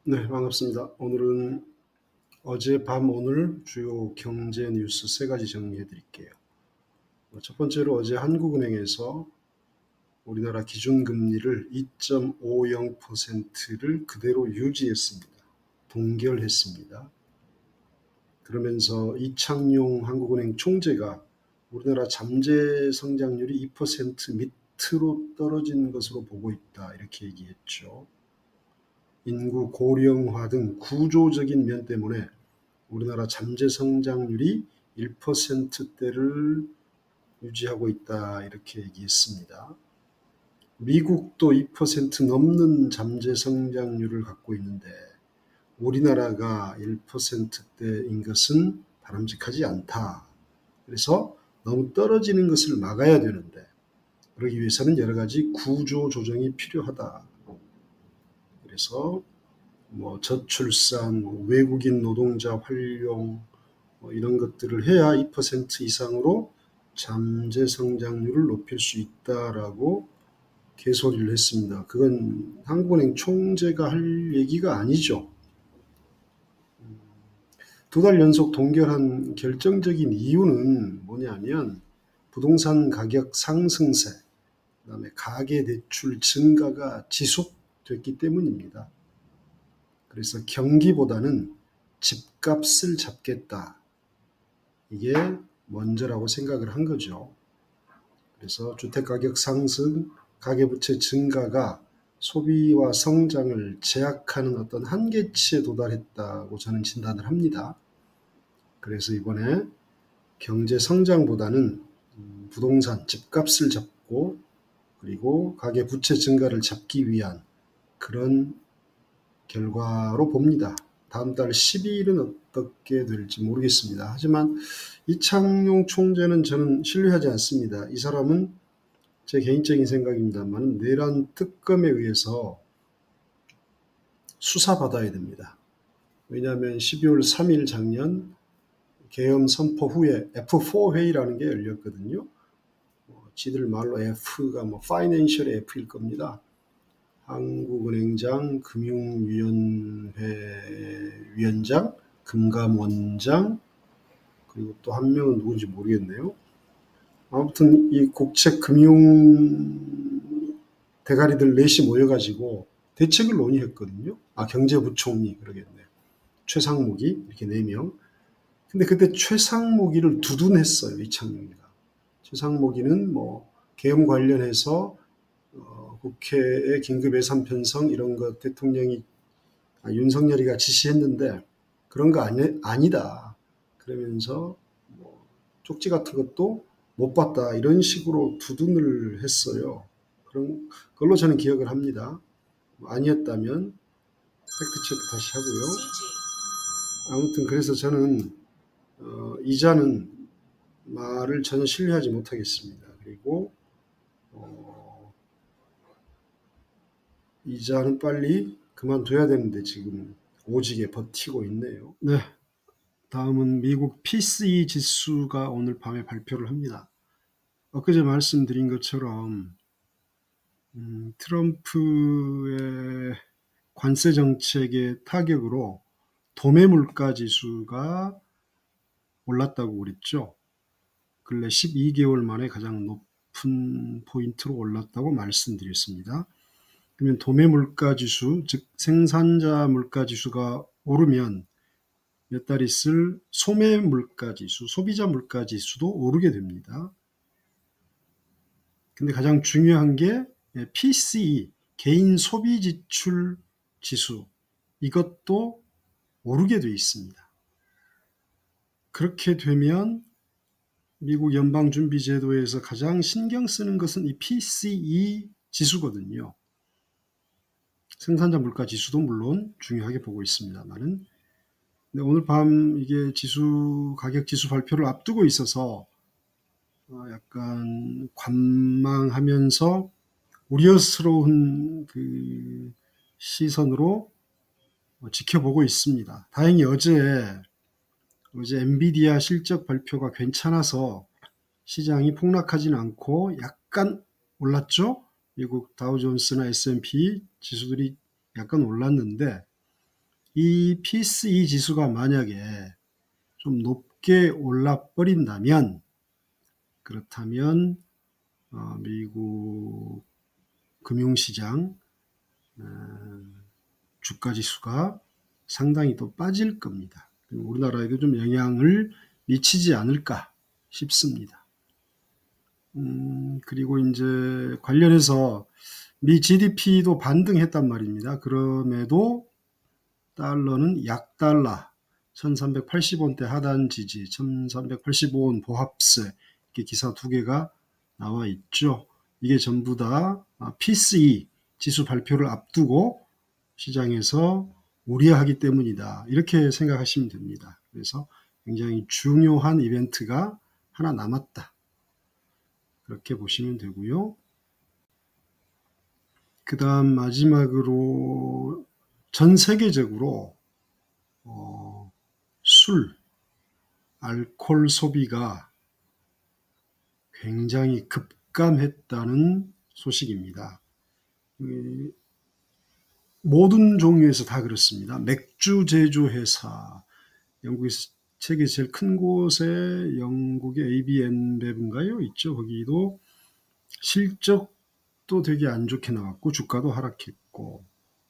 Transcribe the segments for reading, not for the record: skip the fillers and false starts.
네, 반갑습니다. 오늘은 어젯밤 오늘 주요 경제 뉴스 세 가지 정리해 드릴게요. 첫 번째로 어제 한국은행에서 우리나라 기준금리를 2.50%를 그대로 유지했습니다. 동결했습니다. 그러면서 이창용 한국은행 총재가 우리나라 잠재 성장률이 2% 밑으로 떨어진 것으로 보고 있다, 이렇게 얘기했죠. 인구 고령화 등 구조적인 면 때문에 우리나라 잠재 성장률이 1%대를 유지하고 있다, 이렇게 얘기했습니다. 미국도 2% 넘는 잠재 성장률을 갖고 있는데 우리나라가 1%대인 것은 바람직하지 않다. 그래서 너무 떨어지는 것을 막아야 되는데 그러기 위해서는 여러 가지 구조 조정이 필요하다. 그래서 저출산, 외국인 노동자 활용 이런 것들을 해야 2% 이상으로 잠재 성장률을 높일 수 있다라고 개소리를 했습니다. 그건 한국은행 총재가 할 얘기가 아니죠. 2달 연속 동결한 결정적인 이유는 뭐냐면 부동산 가격 상승세, 그다음에 가계대출 증가가 지속됐기 때문입니다. 그래서 경기보다는 집값을 잡겠다, 이게 먼저라고 생각을 한 거죠. 그래서 주택가격 상승, 가계부채 증가가 소비와 성장을 제약하는 어떤 한계치에 도달했다고 저는 진단을 합니다. 그래서 이번에 경제 성장보다는 부동산, 집값을 잡고 그리고 가계부채 증가를 잡기 위한 그런 결과로 봅니다. 다음 달 12일은 어떻게 될지 모르겠습니다. 하지만 이창용 총재는 저는 신뢰하지 않습니다. 이 사람은 제 개인적인 생각입니다만 내란 특검에 의해서 수사받아야 됩니다. 왜냐하면 12월 3일 작년 계엄 선포 후에 F4 회의라는 게 열렸거든요. 지들 말로 F가 파이낸셜 F일 겁니다. 한국은행장, 금융위원회 위원장, 금감원장, 그리고 또 한 명은 누군지 모르겠네요. 아무튼 이 국책 금융 대가리들 넷이 모여가지고 대책을 논의했거든요. 경제부총리 그러겠네. 최상무기 이렇게 4명. 근데 그때 최상무기를 두둔했어요, 이창용이가. 최상무기는 계엄 관련해서 국회의 긴급 예산 편성 이런 거 대통령이 윤석열이가 지시했는데 그런 거 아니다. 그러면서 쪽지 같은 것도 못 봤다, 이런 식으로 두둔을 했어요. 그런 걸로 저는 기억을 합니다. 아니었다면 팩트체크 다시 하고요. 아무튼 그래서 저는 이자는 말을 전혀 신뢰하지 못하겠습니다. 그리고 이자는 빨리 그만둬야 되는데 지금 오지게 버티고 있네요. 네, 다음은 미국 PCE 지수가 오늘 밤에 발표를 합니다. 엊그제 말씀드린 것처럼 트럼프의 관세 정책의 타격으로 도매 물가 지수가 올랐다고 그랬죠. 근래 12개월 만에 가장 높은 포인트로 올랐다고 말씀드렸습니다. 그러면 도매 물가 지수, 즉 생산자 물가 지수가 오르면 몇 달 있을 소매 물가 지수, 소비자 물가 지수도 오르게 됩니다. 근데 가장 중요한 게 PCE, 개인 소비 지출 지수, 이것도 오르게 돼 있습니다. 그렇게 되면 미국 연방준비제도에서 가장 신경 쓰는 것은 이 PCE 지수거든요. 생산자 물가 지수도 물론 중요하게 보고 있습니다만은, 근데 오늘 밤 이게 가격 지수 발표를 앞두고 있어서 약간 관망하면서 우려스러운 그 시선으로 지켜보고 있습니다. 다행히 어제 엔비디아 실적 발표가 괜찮아서 시장이 폭락하지는 않고 약간 올랐죠. 미국 다우존스나 S&P 지수들이 약간 올랐는데 이 PCE 지수가 만약에 좀 높게 올라버린다면, 그렇다면 미국 금융시장 주가 지수가 상당히 또 빠질 겁니다. 우리나라에도 좀 영향을 미치지 않을까 싶습니다. 그리고 이제 관련해서 미 GDP도 반등했단 말입니다. 그럼에도 달러는 약달러 1380원대 하단 지지, 1385원 보합세, 이렇게 기사 두 개가 나와 있죠. 이게 전부 다 PCE 지수 발표를 앞두고 시장에서 우려하기 때문이다. 이렇게 생각하시면 됩니다. 그래서 굉장히 중요한 이벤트가 하나 남았다. 그렇게 보시면 되고요. 그 다음 마지막으로 전 세계적으로 술, 알코올 소비가 굉장히 급감했다는 소식입니다. 모든 종류에서 다 그렇습니다. 맥주 제조회사, 영국에서 세계 제일 큰 곳에 영국의 AB InBev인가요? 있죠. 거기도 실적도 되게 안 좋게 나왔고 주가도 하락했고,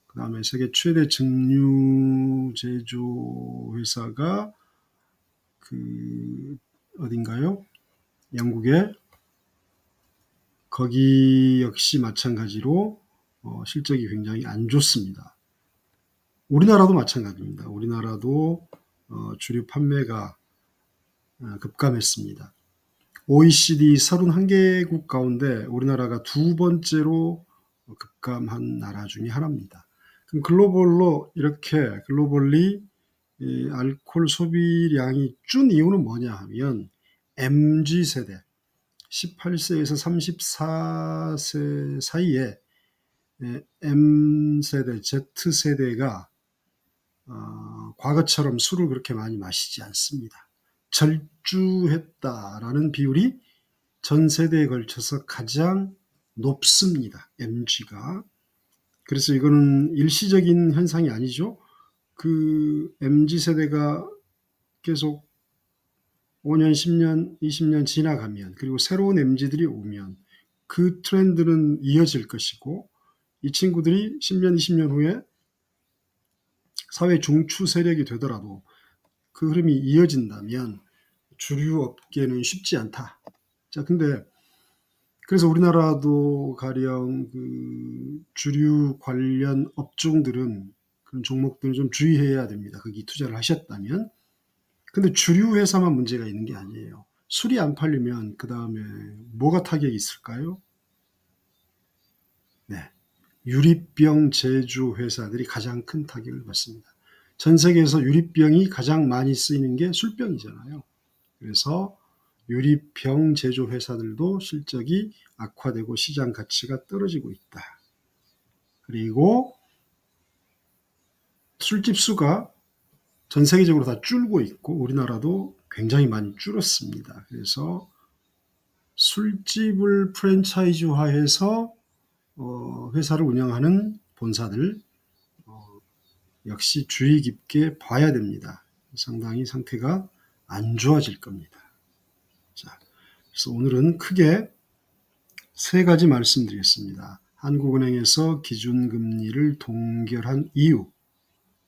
그 다음에 세계 최대 증류 제조 회사가 어딘가요? 영국에, 거기 역시 마찬가지로 실적이 굉장히 안 좋습니다. 우리나라도 마찬가지입니다. 우리나라도 주류 판매가 급감했습니다. OECD 31개국 가운데 우리나라가 두 번째로 급감한 나라 중에 하나입니다. 그럼 글로벌리 알코올 소비량이 준 이유는 뭐냐 하면 MZ세대, 18세에서 34세 사이에 M세대, Z세대가 과거처럼 술을 그렇게 많이 마시지 않습니다. 절주했다라는 비율이 전 세대에 걸쳐서 가장 높습니다. MG가. 그래서 이거는 일시적인 현상이 아니죠. 그 MG세대가 계속 5년, 10년, 20년 지나가면, 그리고 새로운 MG들이 오면 그 트렌드는 이어질 것이고, 이 친구들이 10년, 20년 후에 사회 중추 세력이 되더라도 그 흐름이 이어진다면 주류 업계는 쉽지 않다. 자, 근데 그래서 우리나라도 가령 그 주류 관련 업종들은, 그런 종목들은 좀 주의해야 됩니다. 거기 투자를 하셨다면. 근데 주류 회사만 문제가 있는 게 아니에요. 술이 안 팔리면 그 다음에 뭐가 타격이 있을까요? 네, 유리병 제조 회사들이 가장 큰 타격을 받습니다. 전 세계에서 유리병이 가장 많이 쓰이는 게 술병이잖아요. 그래서 유리병 제조 회사들도 실적이 악화되고 시장 가치가 떨어지고 있다. 그리고 술집 수가 전 세계적으로 다 줄고 있고 우리나라도 굉장히 많이 줄었습니다. 그래서 술집을 프랜차이즈화해서 회사를 운영하는 본사들 역시 주의 깊게 봐야 됩니다. 상당히 상태가 안 좋아질 겁니다. 자, 그래서 오늘은 크게 세 가지 말씀드리겠습니다. 한국은행에서 기준금리를 동결한 이유,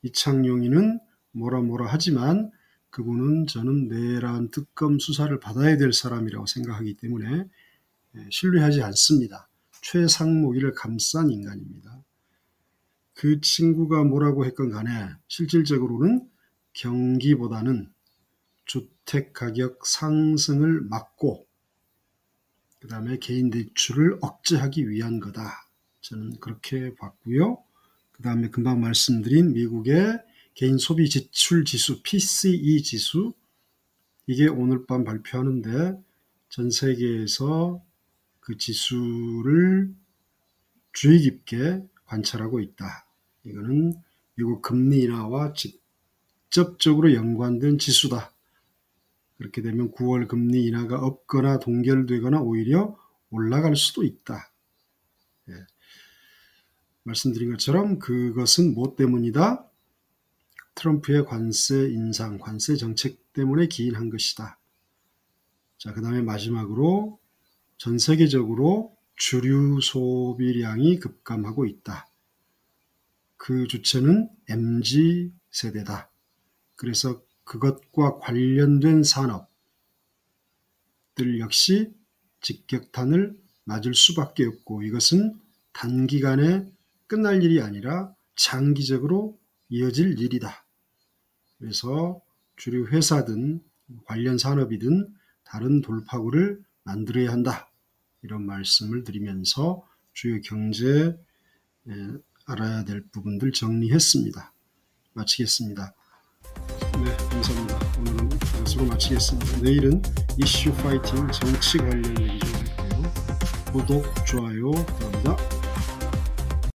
이창용이는 뭐라 하지만 그분은 저는 내란 특검 수사를 받아야 될 사람이라고 생각하기 때문에 신뢰하지 않습니다. 최상목이를 감싼 인간입니다. 그 친구가 뭐라고 했건 간에 실질적으로는 경기보다는 주택가격 상승을 막고 그 다음에 개인 대출을 억제하기 위한 거다. 저는 그렇게 봤고요. 그 다음에 금방 말씀드린 미국의 개인 소비 지출 지수 PCE 지수, 이게 오늘 밤 발표하는데 전 세계에서 그 지수를 주의 깊게 관찰하고 있다. 이거는 미국 금리 인하와 직접적으로 연관된 지수다. 그렇게 되면 9월 금리 인하가 없거나 동결되거나 오히려 올라갈 수도 있다. 예. 말씀드린 것처럼 그것은 뭐 때문이다? 트럼프의 관세 인상, 관세 정책 때문에 기인한 것이다. 자, 그 다음에 마지막으로 전 세계적으로 주류 소비량이 급감하고 있다. 그 주체는 MZ세대다. 그래서 그것과 관련된 산업들 역시 직격탄을 맞을 수밖에 없고, 이것은 단기간에 끝날 일이 아니라 장기적으로 이어질 일이다. 그래서 주류 회사든 관련 산업이든 다른 돌파구를 만들어야 한다. 이런 말씀을 드리면서 주요 경제 알아야 될 부분들 정리했습니다. 마치겠습니다. 네, 감사합니다. 오늘은 이것으로 마치겠습니다. 내일은 이슈 파이팅 정치 관련 얘기 좀 할게요. 구독, 좋아요